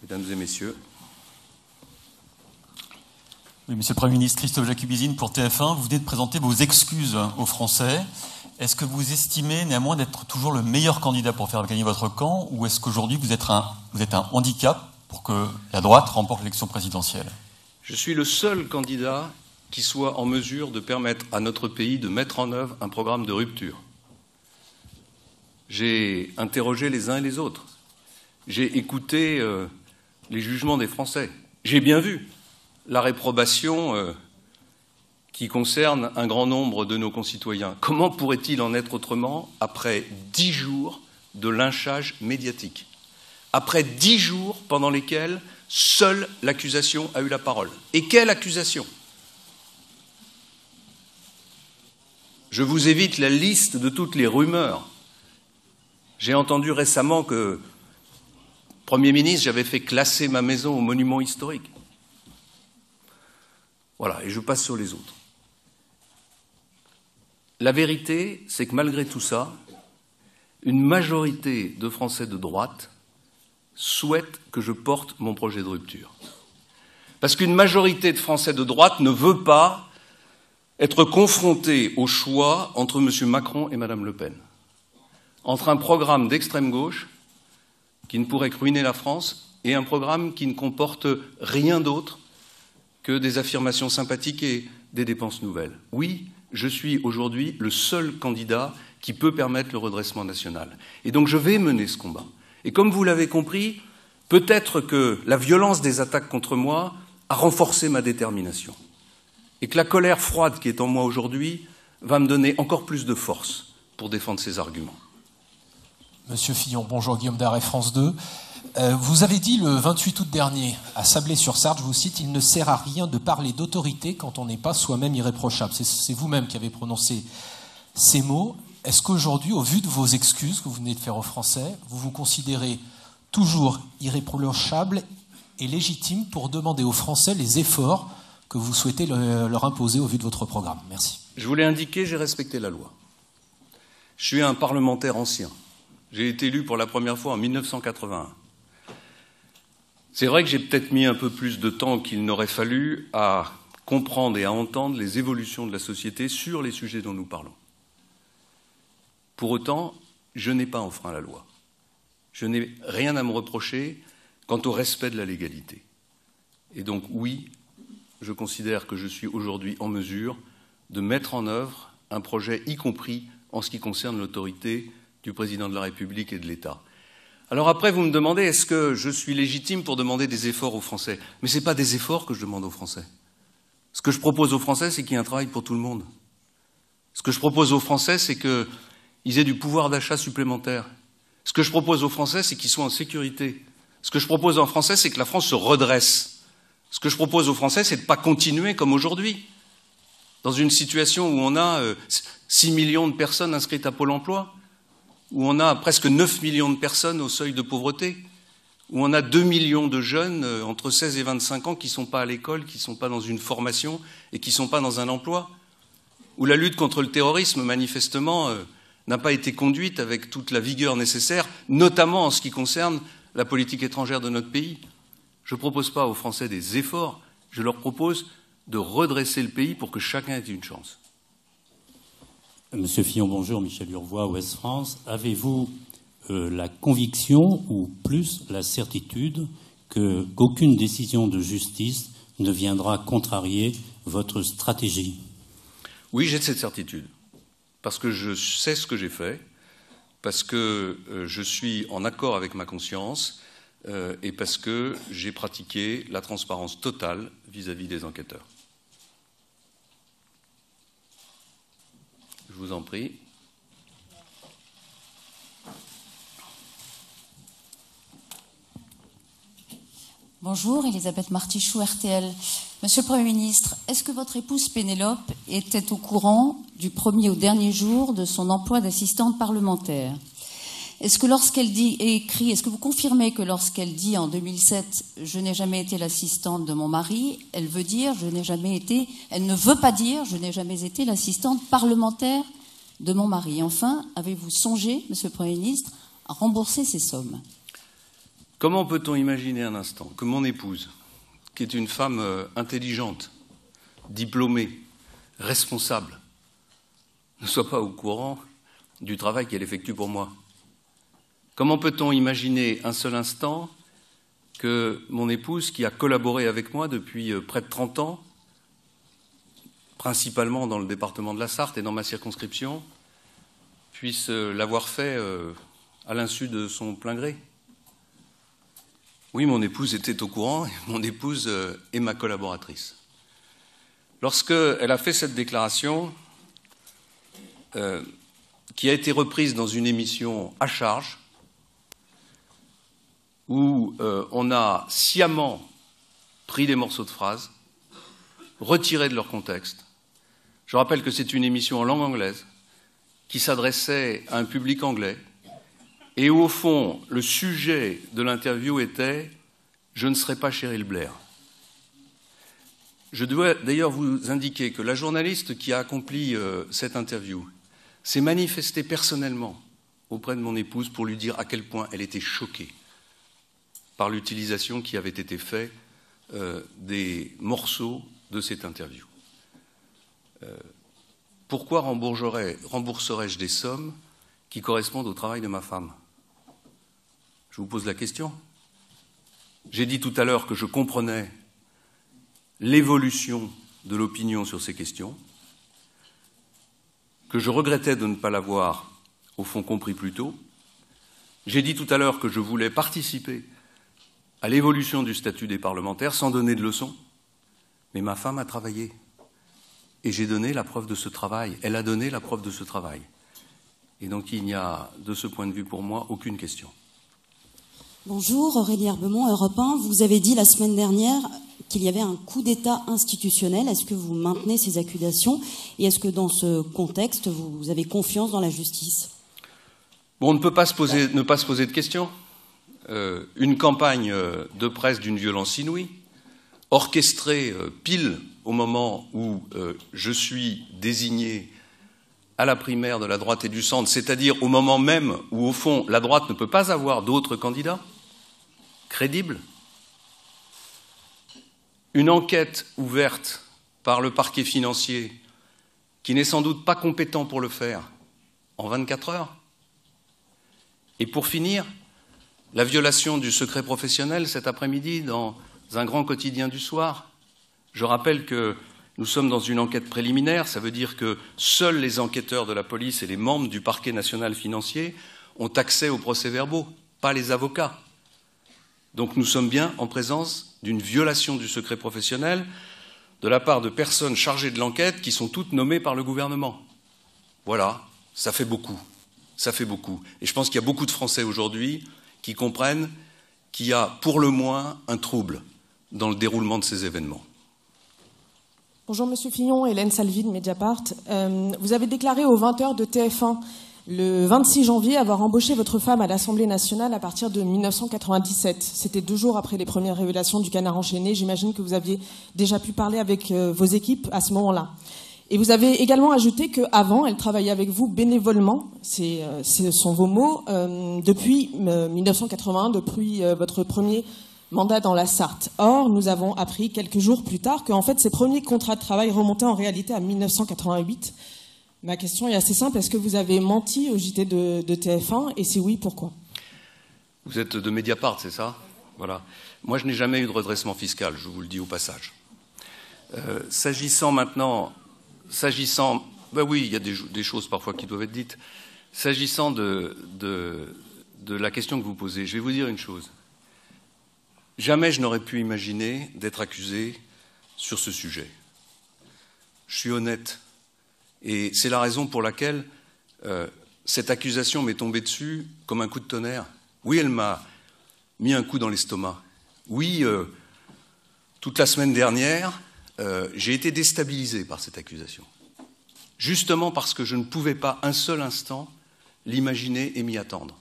Mesdames et messieurs. Oui, Monsieur le Premier ministre, Christophe Jacubizine pour TF1. Vous venez de présenter vos excuses aux Français. Est-ce que vous estimez néanmoins d'être toujours le meilleur candidat pour faire gagner votre camp, ou est-ce qu'aujourd'hui vous êtes un handicap pour que la droite remporte l'élection présidentielle? Je suis le seul candidat qui soit en mesure de permettre à notre pays de mettre en œuvre un programme de rupture. J'ai interrogé les uns et les autres. J'ai écouté les jugements des Français. J'ai bien vu la réprobation qui concerne un grand nombre de nos concitoyens. Comment pourrait-il en être autrement après 10 jours de lynchage médiatique? Après 10 jours pendant lesquels seule l'accusation a eu la parole. Et quelle accusation? Je vous évite la liste de toutes les rumeurs. J'ai entendu récemment que, Premier ministre, j'avais fait classer ma maison au monument historique. Voilà, et je passe sur les autres. La vérité, c'est que malgré tout ça, une majorité de Français de droite souhaite que je porte mon projet de rupture. Parce qu'une majorité de Français de droite ne veut pas être confrontée au choix entre M. Macron et Mme Le Pen, entre un programme d'extrême gauche qui ne pourrait que ruiner la France et un programme qui ne comporte rien d'autre que des affirmations sympathiques et des dépenses nouvelles. Oui, je suis aujourd'hui le seul candidat qui peut permettre le redressement national. Et donc je vais mener ce combat. Et comme vous l'avez compris, peut-être que la violence des attaques contre moi a renforcé ma détermination. Et que la colère froide qui est en moi aujourd'hui va me donner encore plus de force pour défendre ces arguments. Monsieur Fillon, bonjour, Guillaume Darret, France 2. Vous avez dit le 28 août dernier à Sablé-sur-Sarthe, je vous cite, « Il ne sert à rien de parler d'autorité quand on n'est pas soi-même irréprochable ». C'est vous-même qui avez prononcé ces mots. Est-ce qu'aujourd'hui, au vu de vos excuses que vous venez de faire aux Français, vous vous considérez toujours irréprochable et légitime pour demander aux Français les efforts que vous souhaitez leur imposer au vu de votre programme? Merci. Je vous l'ai indiqué, j'ai respecté la loi. Je suis un parlementaire ancien. J'ai été élu pour la première fois en 1981. C'est vrai que j'ai peut-être mis un peu plus de temps qu'il n'aurait fallu à comprendre et à entendre les évolutions de la société sur les sujets dont nous parlons. Pour autant, je n'ai pas enfreint la loi. Je n'ai rien à me reprocher quant au respect de la légalité. Et donc, oui, je considère que je suis aujourd'hui en mesure de mettre en œuvre un projet, y compris en ce qui concerne l'autorité du président de la République et de l'État. Alors après, vous me demandez, est-ce que je suis légitime pour demander des efforts aux Français? Mais ce n'est pas des efforts que je demande aux Français. Ce que je propose aux Français, c'est qu'il y ait un travail pour tout le monde. Ce que je propose aux Français, c'est qu'ils aient du pouvoir d'achat supplémentaire. Ce que je propose aux Français, c'est qu'ils soient en sécurité. Ce que je propose aux Français, c'est que la France se redresse. Ce que je propose aux Français, c'est de ne pas continuer comme aujourd'hui, dans une situation où on a 6 millions de personnes inscrites à Pôle emploi, où on a presque 9 millions de personnes au seuil de pauvreté, où on a 2 millions de jeunes entre 16 et 25 ans qui ne sont pas à l'école, qui ne sont pas dans une formation et qui ne sont pas dans un emploi, où la lutte contre le terrorisme, manifestement, n'a pas été conduite avec toute la vigueur nécessaire, notamment en ce qui concerne la politique étrangère de notre pays. Je ne propose pas aux Français des efforts, je leur propose de redresser le pays pour que chacun ait une chance. Monsieur Fillon, bonjour, Michel Urvois, Ouest France. Avez-vous la conviction ou plus la certitude qu'aucune décision de justice ne viendra contrarier votre stratégie? Oui, j'ai cette certitude, parce que je sais ce que j'ai fait, parce que je suis en accord avec ma conscience et parce que j'ai pratiqué la transparence totale vis-à-vis des enquêteurs. Je vous en prie. Bonjour, Elisabeth Martichoux, RTL. Monsieur le Premier ministre, est-ce que votre épouse Pénélope était au courant du premier au dernier jour de son emploi d'assistante parlementaire? Est-ce que lorsqu'elle dit et écrit, est-ce que vous confirmez que lorsqu'elle dit en 2007 « Je n'ai jamais été l'assistante de mon mari », elle veut dire « Je n'ai jamais été », elle ne veut pas dire « Je n'ai jamais été l'assistante parlementaire de mon mari ». Enfin, avez-vous songé, Monsieur le Premier ministre, à rembourser ces sommes? Comment peut-on imaginer un instant que mon épouse, qui est une femme intelligente, diplômée, responsable, ne soit pas au courant du travail qu'elle effectue pour moi? Comment peut-on imaginer un seul instant que mon épouse, qui a collaboré avec moi depuis près de 30 ans, principalement dans le département de la Sarthe et dans ma circonscription, puisse l'avoir fait à l'insu de son plein gré? Oui, mon épouse était au courant, et mon épouse est ma collaboratrice. Lorsqu'elle a fait cette déclaration, qui a été reprise dans une émission à charge, où on a sciemment pris des morceaux de phrases, retirés de leur contexte. Je rappelle que c'est une émission en langue anglaise, qui s'adressait à un public anglais, et où, au fond, le sujet de l'interview était « Je ne serai pas Cheryl Blair ». Je dois d'ailleurs vous indiquer que la journaliste qui a accompli cette interview s'est manifestée personnellement auprès de mon épouse pour lui dire à quel point elle était choquée par l'utilisation qui avait été faite des morceaux de cette interview. Pourquoi rembourserais-je des sommes qui correspondent au travail de ma femme? Je vous pose la question. J'ai dit tout à l'heure que je comprenais l'évolution de l'opinion sur ces questions, que je regrettais de ne pas l'avoir, au fond, compris plus tôt. J'ai dit tout à l'heure que je voulais participer à l'évolution du statut des parlementaires sans donner de leçons. Mais ma femme a travaillé. Et j'ai donné la preuve de ce travail. Elle a donné la preuve de ce travail. Et donc il n'y a, de ce point de vue, pour moi, aucune question. Bonjour, Aurélie Herbemont, Europe 1. Vous avez dit la semaine dernière qu'il y avait un coup d'État institutionnel. Est-ce que vous maintenez ces accusations? Et est-ce que dans ce contexte, vous avez confiance dans la justice? Bon, on ne peut pas ne pas se poser de questions. Une campagne de presse d'une violence inouïe, orchestrée pile au moment où je suis désigné à la primaire de la droite et du centre, c'est-à-dire au moment même où, au fond, la droite ne peut pas avoir d'autres candidats crédibles. Une enquête ouverte par le parquet financier, qui n'est sans doute pas compétent pour le faire, en 24 heures. Et pour finir, la violation du secret professionnel cet après-midi dans un grand quotidien du soir. Je rappelle que nous sommes dans une enquête préliminaire, ça veut dire que seuls les enquêteurs de la police et les membres du parquet national financier ont accès aux procès-verbaux, pas les avocats. Donc nous sommes bien en présence d'une violation du secret professionnel de la part de personnes chargées de l'enquête qui sont toutes nommées par le gouvernement. Voilà, ça fait beaucoup. Ça fait beaucoup. Et je pense qu'il y a beaucoup de Français aujourd'hui qui comprennent qu'il y a pour le moins un trouble dans le déroulement de ces événements. Bonjour Monsieur Fillon, Hélène Salvi de Mediapart. Vous avez déclaré aux 20h de TF1 le 26 janvier avoir embauché votre femme à l'Assemblée nationale à partir de 1997. C'était 2 jours après les premières révélations du Canard enchaîné. J'imagine que vous aviez déjà pu parler avec vos équipes à ce moment-là. Et vous avez également ajouté qu'avant, elle travaillait avec vous bénévolement, ce sont vos mots, depuis 1981, depuis votre premier mandat dans la Sarthe. Or, nous avons appris quelques jours plus tard qu'en fait, ces premiers contrats de travail remontaient en réalité à 1988. Ma question est assez simple. Est-ce que vous avez menti au JT de TF1 et si oui, pourquoi? Vous êtes de Mediapart, c'est ça? Voilà. Moi, je n'ai jamais eu de redressement fiscal, je vous le dis au passage. S'agissant, ben oui, il y a des choses parfois qui doivent être dites. S'agissant de la question que vous posez, je vais vous dire une chose. Jamais je n'aurais pu imaginer d'être accusé sur ce sujet. Je suis honnête. Et c'est la raison pour laquelle cette accusation m'est tombée dessus comme un coup de tonnerre. Oui, elle m'a mis un coup dans l'estomac. Oui, toute la semaine dernière, j'ai été déstabilisé par cette accusation. Justement parce que je ne pouvais pas un seul instant l'imaginer et m'y attendre.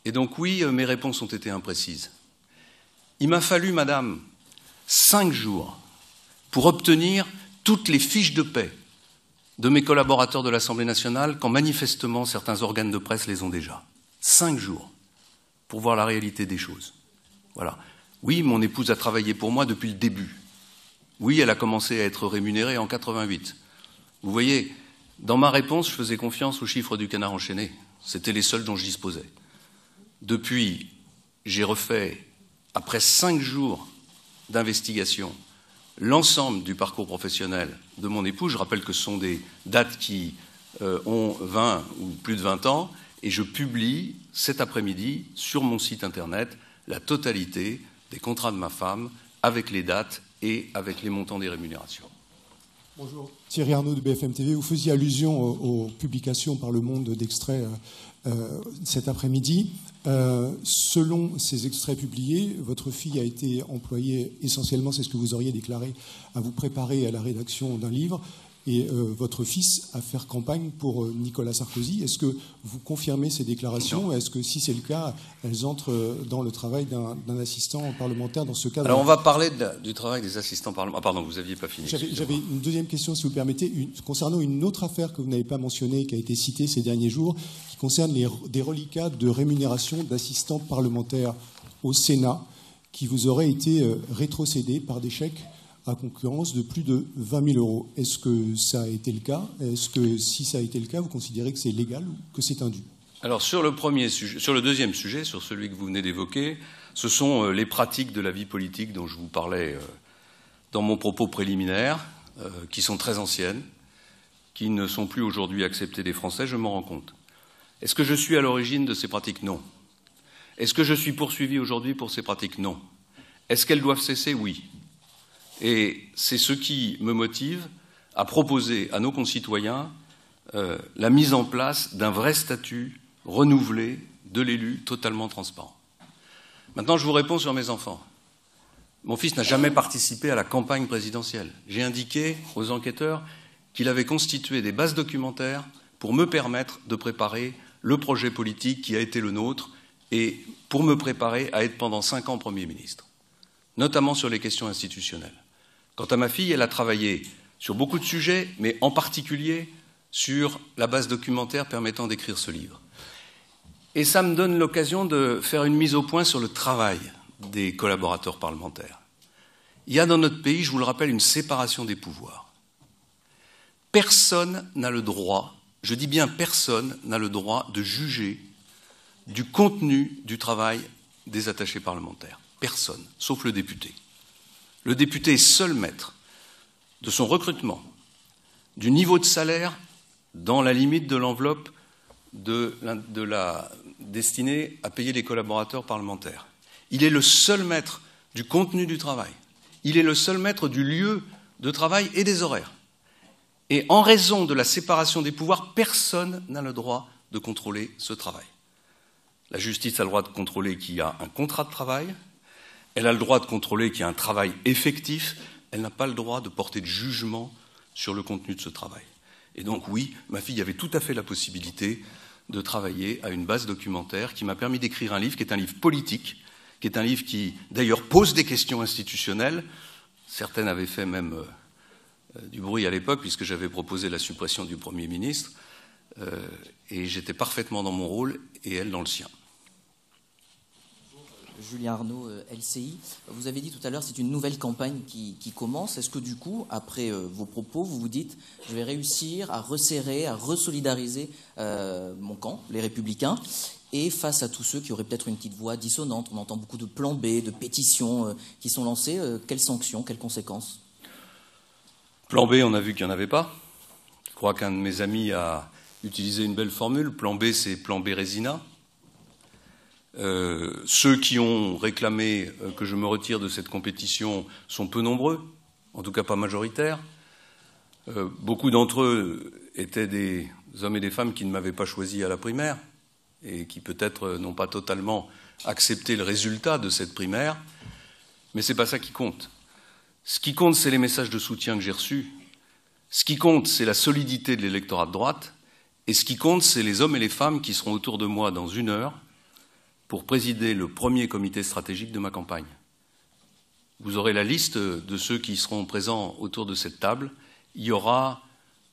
Et donc oui, mes réponses ont été imprécises. Il m'a fallu, madame, 5 jours pour obtenir toutes les fiches de paie de mes collaborateurs de l'Assemblée nationale quand manifestement certains organes de presse les ont déjà. 5 jours pour voir la réalité des choses. Voilà. Oui, mon épouse a travaillé pour moi depuis le début. Oui, elle a commencé à être rémunérée en 88. Vous voyez, dans ma réponse, je faisais confiance aux chiffres du Canard enchaîné. C'était les seuls dont je disposais. Depuis, j'ai refait, après 5 jours d'investigation, l'ensemble du parcours professionnel de mon épouse. Je rappelle que ce sont des dates qui ont 20 ou plus de 20 ans, et je publie cet après-midi sur mon site internet la totalité des contrats de ma femme avec les dates et avec les montants des rémunérations. Bonjour. Thierry Arnaud de BFM TV. Vous faisiez allusion aux publications par Le Monde d'extraits cet après-midi. Selon ces extraits publiés, votre fille a été employée essentiellement, c'est ce que vous auriez déclaré, à vous préparer à la rédaction d'un livre, et votre fils à faire campagne pour Nicolas Sarkozy. Est-ce que vous confirmez ces déclarations? Est-ce que, si c'est le cas, elles entrent dans le travail d'un assistant parlementaire dans ce cadre? Alors, on va parler du travail des assistants parlementaires. Ah, pardon, vous n'aviez pas fini. J'avais une deuxième question, si vous permettez, concernant une autre affaire que vous n'avez pas mentionnée, qui a été citée ces derniers jours, qui concerne des reliquats de rémunération d'assistants parlementaires au Sénat, qui vous auraient été rétrocédés par des chèques à concurrence de plus de 20 000 euros. Est-ce que ça a été le cas? Est-ce que, si ça a été le cas, vous considérez que c'est légal ou que c'est indu? Alors, sur le deuxième sujet, sur celui que vous venez d'évoquer, ce sont les pratiques de la vie politique dont je vous parlais dans mon propos préliminaire, qui sont très anciennes, qui ne sont plus aujourd'hui acceptées des Français, je m'en rends compte. Est-ce que je suis à l'origine de ces pratiques? Non. Est-ce que je suis poursuivi aujourd'hui pour ces pratiques? Non. Est-ce qu'elles doivent cesser? Oui. Et c'est ce qui me motive à proposer à nos concitoyens la mise en place d'un vrai statut renouvelé de l'élu totalement transparent. Maintenant, je vous réponds sur mes enfants. Mon fils n'a jamais participé à la campagne présidentielle. J'ai indiqué aux enquêteurs qu'il avait constitué des bases documentaires pour me permettre de préparer le projet politique qui a été le nôtre et pour me préparer à être pendant 5 ans Premier ministre, notamment sur les questions institutionnelles. Quant à ma fille, elle a travaillé sur beaucoup de sujets, mais en particulier sur la base documentaire permettant d'écrire ce livre. Et ça me donne l'occasion de faire une mise au point sur le travail des collaborateurs parlementaires. Il y a dans notre pays, je vous le rappelle, une séparation des pouvoirs. Personne n'a le droit, je dis bien personne n'a le droit de juger du contenu du travail des attachés parlementaires. Personne, sauf le député. Le député est seul maître de son recrutement, du niveau de salaire dans la limite de l'enveloppe de la destinée à payer les collaborateurs parlementaires. Il est le seul maître du contenu du travail. Il est le seul maître du lieu de travail et des horaires. Et en raison de la séparation des pouvoirs, personne n'a le droit de contrôler ce travail. La justice a le droit de contrôler qu'il y a un contrat de travail. Elle a le droit de contrôler qu'il y a un travail effectif. Elle n'a pas le droit de porter de jugement sur le contenu de ce travail. Et donc, oui, ma fille avait tout à fait la possibilité de travailler à une base documentaire qui m'a permis d'écrire un livre qui est un livre politique, qui est un livre qui, d'ailleurs, pose des questions institutionnelles. Certaines avaient fait même du bruit à l'époque, puisque j'avais proposé la suppression du Premier ministre. Et j'étais parfaitement dans mon rôle et elle dans le sien. Julien Arnaud, LCI. Vous avez dit tout à l'heure c'est une nouvelle campagne qui commence. Est-ce que du coup, après vos propos, vous vous dites je vais réussir à resserrer, à resolidariser mon camp, les Républicains, et face à tous ceux qui auraient peut-être une petite voix dissonante, on entend beaucoup de plans B, de pétitions qui sont lancées, quelles sanctions, quelles conséquences? Plan B, on a vu qu'il n'y en avait pas. Je crois qu'un de mes amis a utilisé une belle formule. Plan B, c'est plan Bérésina. Ceux qui ont réclamé que je me retire de cette compétition sont peu nombreux, en tout cas pas majoritaires. Beaucoup d'entre eux étaient des hommes et des femmes qui ne m'avaient pas choisi à la primaire et qui peut-être n'ont pas totalement accepté le résultat de cette primaire. Mais ce n'est pas ça qui compte. Ce qui compte, c'est les messages de soutien que j'ai reçus. Ce qui compte, c'est la solidité de l'électorat de droite. Et ce qui compte, c'est les hommes et les femmes qui seront autour de moi dans 1 heure pour présider le premier comité stratégique de ma campagne. Vous aurez la liste de ceux qui seront présents autour de cette table. Il y aura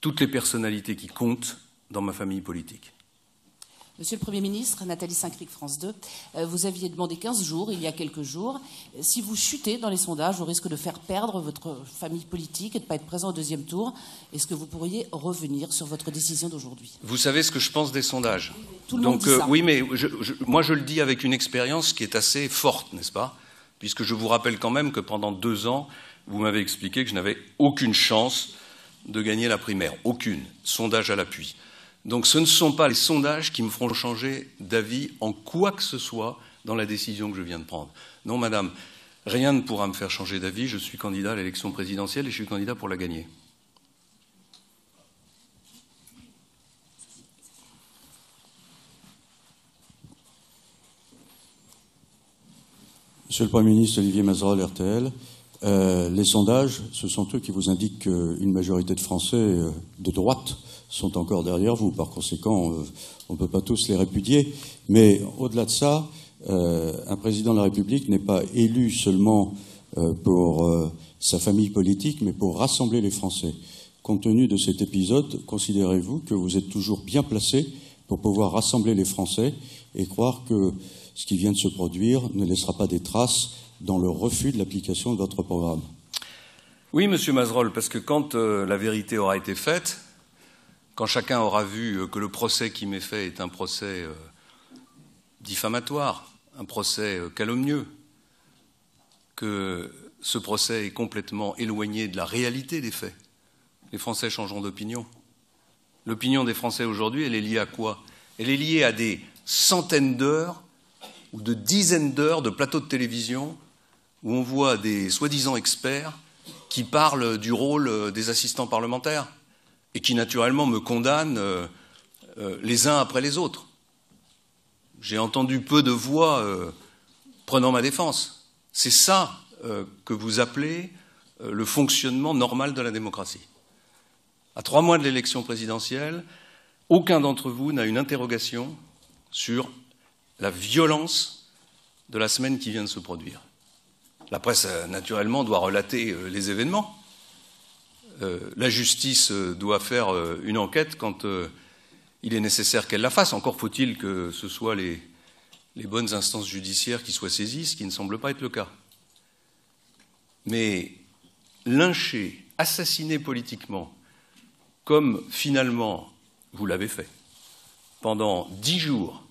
toutes les personnalités qui comptent dans ma famille politique. Monsieur le Premier ministre, Nathalie Saint-Cric, France 2, vous aviez demandé 15 jours, il y a quelques jours. Si vous chutez dans les sondages au risque de faire perdre votre famille politique et de ne pas être présent au deuxième tour, est-ce que vous pourriez revenir sur votre décision d'aujourd'hui? Vous savez ce que je pense des sondages. Tout le monde dit ça. Oui, mais moi je le dis avec une expérience qui est assez forte, n'est-ce pas? Puisque je vous rappelle quand même que pendant 2 ans, vous m'avez expliqué que je n'avais aucune chance de gagner la primaire. Aucune. Sondage à l'appui. Donc ce ne sont pas les sondages qui me feront changer d'avis en quoi que ce soit dans la décision que je viens de prendre. Non, madame, rien ne pourra me faire changer d'avis. Je suis candidat à l'élection présidentielle et je suis candidat pour la gagner. Monsieur le Premier ministre, Olivier Mazerolle, RTL. Les sondages, ce sont eux qui vous indiquent qu'une majorité de Français de droite sont encore derrière vous. Par conséquent, on ne peut pas tous les répudier. Mais au-delà de ça, un président de la République n'est pas élu seulement pour sa famille politique, mais pour rassembler les Français. Compte tenu de cet épisode, considérez-vous que vous êtes toujours bien placé pour pouvoir rassembler les Français et croire que ce qui vient de se produire ne laissera pas des traces dans le refus de l'application de votre programme? Oui, monsieur Mazerolle, parce que quand la vérité aura été faite, quand chacun aura vu que le procès qui m'est fait est un procès diffamatoire, un procès calomnieux, que ce procès est complètement éloigné de la réalité des faits, les Français changeront d'opinion. L'opinion des Français aujourd'hui, elle est liée à quoi? Elle est liée à des centaines d'heures ou de dizaines d'heures de plateaux de télévision où on voit des soi-disant experts qui parlent du rôle des assistants parlementaires et qui, naturellement, me condamnent les uns après les autres. J'ai entendu peu de voix prenant ma défense. C'est ça que vous appelez le fonctionnement normal de la démocratie. À 3 mois de l'élection présidentielle, aucun d'entre vous n'a une interrogation sur la violence de la semaine qui vient de se produire. La presse, naturellement, doit relater les événements. La justice doit faire une enquête quand il est nécessaire qu'elle la fasse. Encore faut-il que ce soit les bonnes instances judiciaires qui soient saisies, ce qui ne semble pas être le cas. Mais lyncher, assassiner politiquement, comme finalement vous l'avez fait, pendant 10 jours,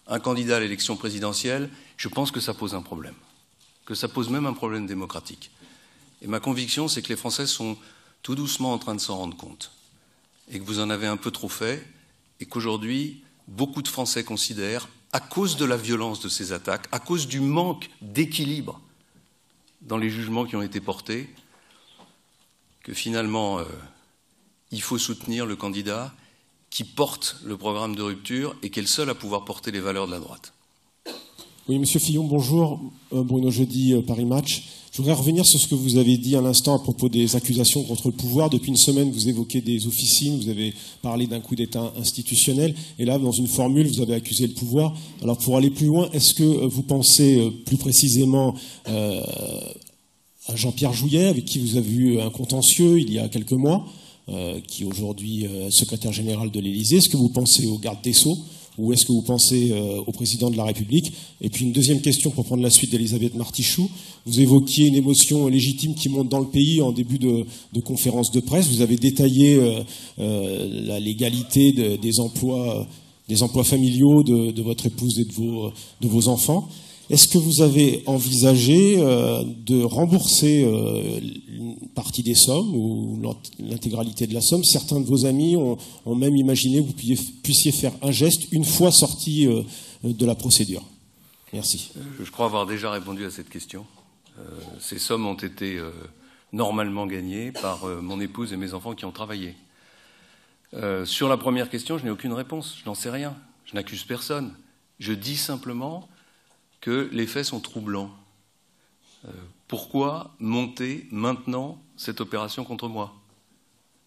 un candidat à l'élection présidentielle, je pense que ça pose un problème, que ça pose même un problème démocratique. Et ma conviction, c'est que les Français sont tout doucement en train de s'en rendre compte, et que vous en avez un peu trop fait, et qu'aujourd'hui, beaucoup de Français considèrent, à cause de la violence de ces attaques, à cause du manque d'équilibre dans les jugements qui ont été portés, que finalement, il faut soutenir le candidat qui porte le programme de rupture et qui est le seul à pouvoir porter les valeurs de la droite. Oui, Monsieur Fillon, bonjour. Bruno Jeudi, Paris Match. Je voudrais revenir sur ce que vous avez dit à l'instant à propos des accusations contre le pouvoir. Depuis une semaine, vous évoquez des officines, vous avez parlé d'un coup d'État institutionnel, et là, dans une formule, vous avez accusé le pouvoir. Alors, pour aller plus loin, est-ce que vous pensez plus précisément à Jean-Pierre Jouyet, avec qui vous avez eu un contentieux il y a quelques mois, qui est aujourd'hui secrétaire général de l'Élysée? Est-ce que vous pensez au garde des Sceaux, ou est-ce que vous pensez au président de la République? Et puis une deuxième question pour prendre la suite d'Elisabeth Martichoux. Vous évoquiez une émotion légitime qui monte dans le pays en début de conférence de presse. Vous avez détaillé la légalité des emplois familiaux de votre épouse et de vos enfants. Est-ce que vous avez envisagé de rembourser une partie des sommes ou l'intégralité de la somme? Certains de vos amis ont même imaginé que vous puissiez faire un geste une fois sorti de la procédure. Merci. Je crois avoir déjà répondu à cette question. Ces sommes ont été normalement gagnées par mon épouse et mes enfants qui ont travaillé. Sur la première question, je n'ai aucune réponse. Je n'en sais rien. Je n'accuse personne. Je dis simplement que les faits sont troublants. Pourquoi monter maintenant cette opération contre moi?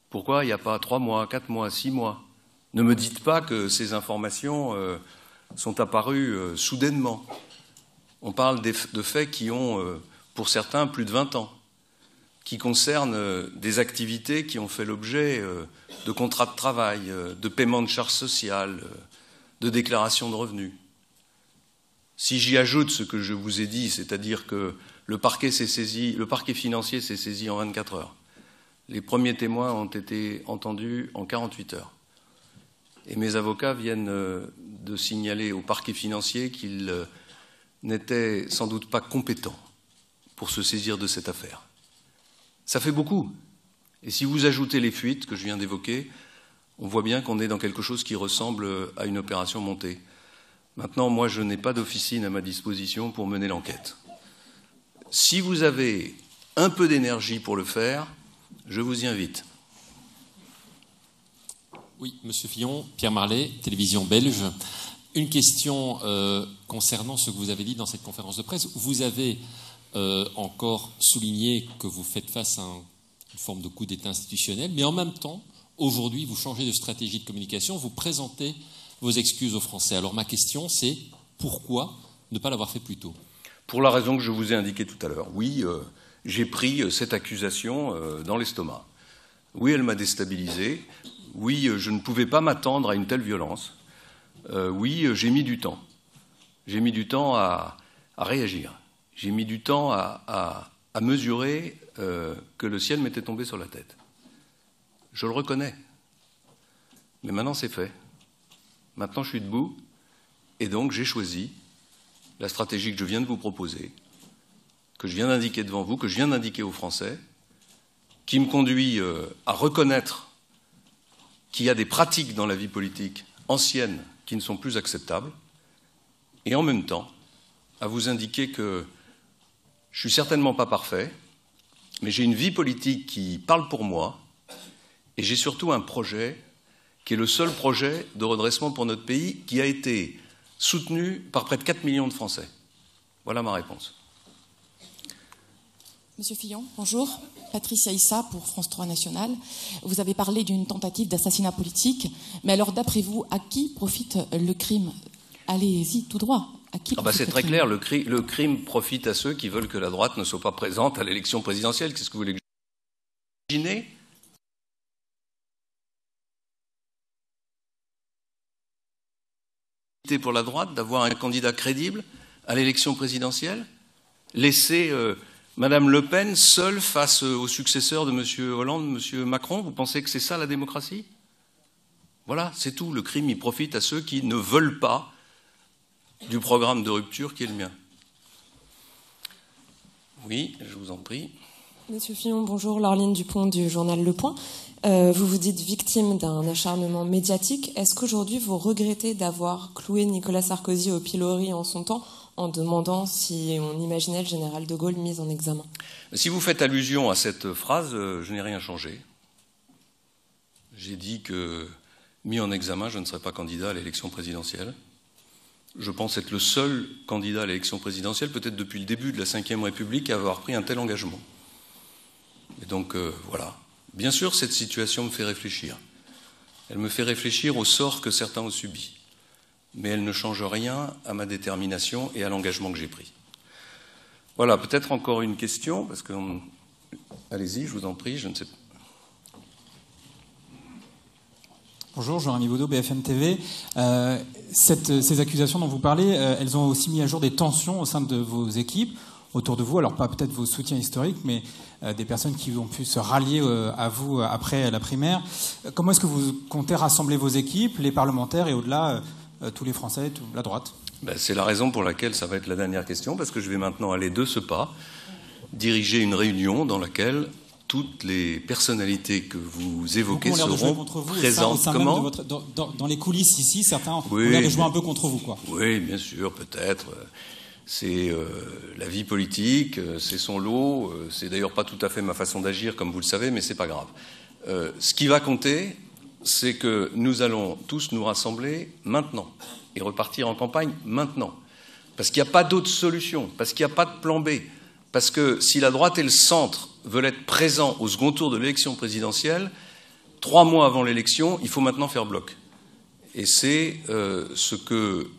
Pourquoi il n'y a pas 3 mois, 4 mois, 6 mois? Ne me dites pas que ces informations sont apparues soudainement. On parle de faits qui ont, pour certains, plus de 20 ans, qui concernent des activités qui ont fait l'objet de contrats de travail, de paiement de charges sociales, de de déclaration de revenus. Si j'y ajoute ce que je vous ai dit, c'est-à-dire que le parquet financier s'est saisi en 24 heures. Les premiers témoins ont été entendus en 48 heures. Et mes avocats viennent de signaler au parquet financier qu'ils n'étaient sans doute pas compétents pour se saisir de cette affaire. Ça fait beaucoup. Et si vous ajoutez les fuites que je viens d'évoquer, on voit bien qu'on est dans quelque chose qui ressemble à une opération montée. Maintenant, moi, je n'ai pas d'officine à ma disposition pour mener l'enquête. Si vous avez un peu d'énergie pour le faire, je vous y invite. Oui, Monsieur Fillon, Pierre Marlet, télévision belge. Une question concernant ce que vous avez dit dans cette conférence de presse. Vous avez encore souligné que vous faites face à une forme de coup d'État institutionnel, mais en même temps, aujourd'hui, vous changez de stratégie de communication, vous présentez vos excuses aux Français. Alors ma question, c'est pourquoi ne pas l'avoir fait plus tôt? Pour la raison que je vous ai indiquée tout à l'heure. Oui, j'ai pris cette accusation dans l'estomac. Oui, elle m'a déstabilisé. Oui, je ne pouvais pas m'attendre à une telle violence. Oui, j'ai mis du temps. J'ai mis du temps à réagir. J'ai mis du temps à mesurer que le ciel m'était tombé sur la tête. Je le reconnais. Mais maintenant, c'est fait. Maintenant, je suis debout. Et donc, j'ai choisi la stratégie que je viens de vous proposer, que je viens d'indiquer devant vous, que je viens d'indiquer aux Français, qui me conduit à reconnaître qu'il y a des pratiques dans la vie politique anciennes qui ne sont plus acceptables, et en même temps à vous indiquer que je ne suis certainement pas parfait, mais j'ai une vie politique qui parle pour moi, et j'ai surtout un projet qui est le seul projet de redressement pour notre pays qui a été soutenu par près de 4 millions de Français. Voilà ma réponse. Monsieur Fillon, bonjour. Patricia Issa pour France 3 National. Vous avez parlé d'une tentative d'assassinat politique, mais alors d'après vous, à qui profite le crime? Allez-y, tout droit. À qui c'est très clair, le crime profite à ceux qui veulent que la droite ne soit pas présente à l'élection présidentielle. Qu'est-ce que vous voulez que je imagine pour la droite d'avoir un candidat crédible à l'élection présidentielle, laisser Madame Le Pen seule face au successeur de M. Hollande, M. Macron? Vous pensez que c'est ça la démocratie? Voilà, c'est tout. Le crime, il profite à ceux qui ne veulent pas du programme de rupture qui est le mien. Oui, je vous en prie. Monsieur Fillon, bonjour. Laureline Dupont du journal Le Point. Vous vous dites victime d'un acharnement médiatique. Est-ce qu'aujourd'hui vous regrettez d'avoir cloué Nicolas Sarkozy au pilori en son temps en demandant si on imaginait le général de Gaulle mis en examen? Si vous faites allusion à cette phrase, je n'ai rien changé. J'ai dit que, mis en examen, je ne serais pas candidat à l'élection présidentielle. Je pense être le seul candidat à l'élection présidentielle, peut-être depuis le début de la Ve République, à avoir pris un tel engagement. Et donc, voilà. Bien sûr, cette situation me fait réfléchir. Elle me fait réfléchir au sort que certains ont subi. Mais elle ne change rien à ma détermination et à l'engagement que j'ai pris. Voilà, peut-être encore une question, parce que... Allez-y, je vous en prie, je ne sais pas. Bonjour, Jean-Rémy Baudot, BFM TV. Ces accusations dont vous parlez, elles ont aussi mis à jour des tensions au sein de vos équipes, autour de vous, alors pas peut-être vos soutiens historiques, mais des personnes qui ont pu se rallier à vous après la primaire. Comment est-ce que vous comptez rassembler vos équipes, les parlementaires et au-delà tous les Français, la droite? C'est la raison pour laquelle ça va être la dernière question, parce que je vais maintenant aller de ce pas, diriger une réunion dans laquelle toutes les personnalités que vous évoquez seront présentes. Comment dans les coulisses ici, certains ont l'air de jouer un peu contre vous, quoi. Oui, bien sûr, peut-être. C'est la vie politique, c'est son lot. C'est d'ailleurs pas tout à fait ma façon d'agir, comme vous le savez, mais c'est pas grave. Ce qui va compter, c'est que nous allons tous nous rassembler maintenant et repartir en campagne maintenant. Parce qu'il n'y a pas d'autre solution, parce qu'il n'y a pas de plan B. Parce que si la droite et le centre veulent être présents au second tour de l'élection présidentielle, 3 mois avant l'élection, il faut maintenant faire bloc. Et c'est ce que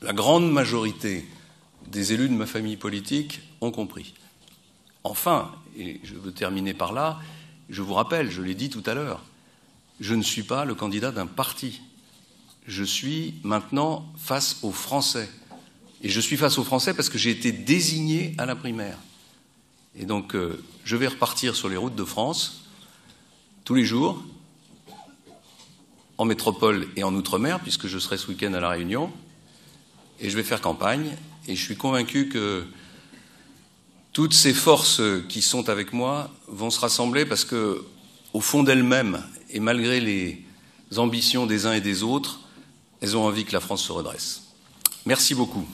la grande majorité des élus de ma famille politique ont compris. Enfin, et je veux terminer par là, je vous rappelle, je l'ai dit tout à l'heure, je ne suis pas le candidat d'un parti. je suis maintenant face aux Français. Et je suis face aux Français parce que j'ai été désigné à la primaire. Et donc, je vais repartir sur les routes de France tous les jours, en métropole et en outre-mer, puisque je serai ce week-end à La Réunion, et je vais faire campagne. Et je suis convaincu que toutes ces forces qui sont avec moi vont se rassembler parce que, au fond d'elles-mêmes, et malgré les ambitions des uns et des autres, elles ont envie que la France se redresse. Merci beaucoup.